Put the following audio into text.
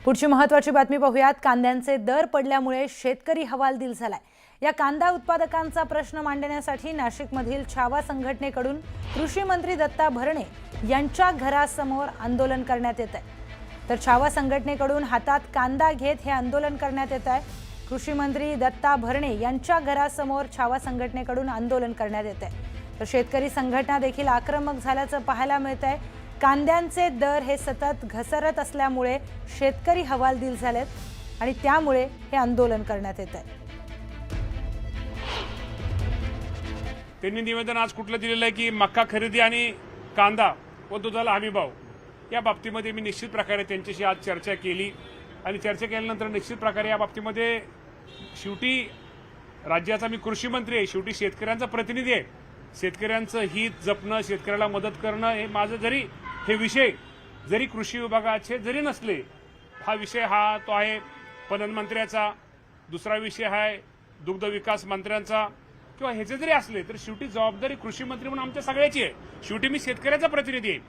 पुढची महत्त्वाची बातमी पाहूयात। कांद्यांचे दर पडल्यामुळे शेतकरी हवालदिल झालाय। या कांदा उत्पादकांचा प्रश्न मांडण्यासाठी नाशिकमधील छावा संघटनेकडून कृषी मंत्री दत्ता भरणे यांच्या घरासमोर आंदोलन करण्यात येत आहे। तर छावा संघटनेकडून हातात कांदा घेत हे आंदोलन करण्यात येत आहे। कृषी मंत्री दत्ता भरणे यांच्या घरासमोर छावा संघटनेकडून आंदोलन करण्यात येत आहे। तर शेतकरी संघटना देखील आक्रमक झाल्याचं पाहायला मिळत आहे। कांद्यांचे दर हे सतत घसरत असल्यामुळे शेतकरी हवालदिल झालेत आणि त्यामुळे हे आंदोलन करण्यात येत आहे। त्यांनी निवेदन आज कुठलं दिलेलं आहे की मक्का खरेदी आणि कांदा व दुधाला हमी भाव या बाबतीमध्ये मी निश्चित प्रकारे त्यांच्याशी आज चर्चा केली आणि चर्चा केल्यानंतर निश्चित प्रकारे या बाबतीमध्ये शेवटी राज्याचा मी कृषी मंत्री आहे, शेवटी शेतकऱ्यांचा प्रतिनिधी आहे। शेतकऱ्यांचं हित जपणं, शेतकऱ्याला मदत करणं हे माझं जरी हे विषय जरी कृषी विभागाचे जरी नसले, हा विषय तो आहे पणन मंत्र्याचा, दुसरा विषय आहे दुग्ध विकास मंत्र्यांचा किंवा ह्याचे जरी असले तर शेवटी जबाबदारी कृषी मंत्री म्हणून आमच्या सगळ्याची आहे। शेवटी मी शेतकऱ्याचा प्रतिनिधी आहे।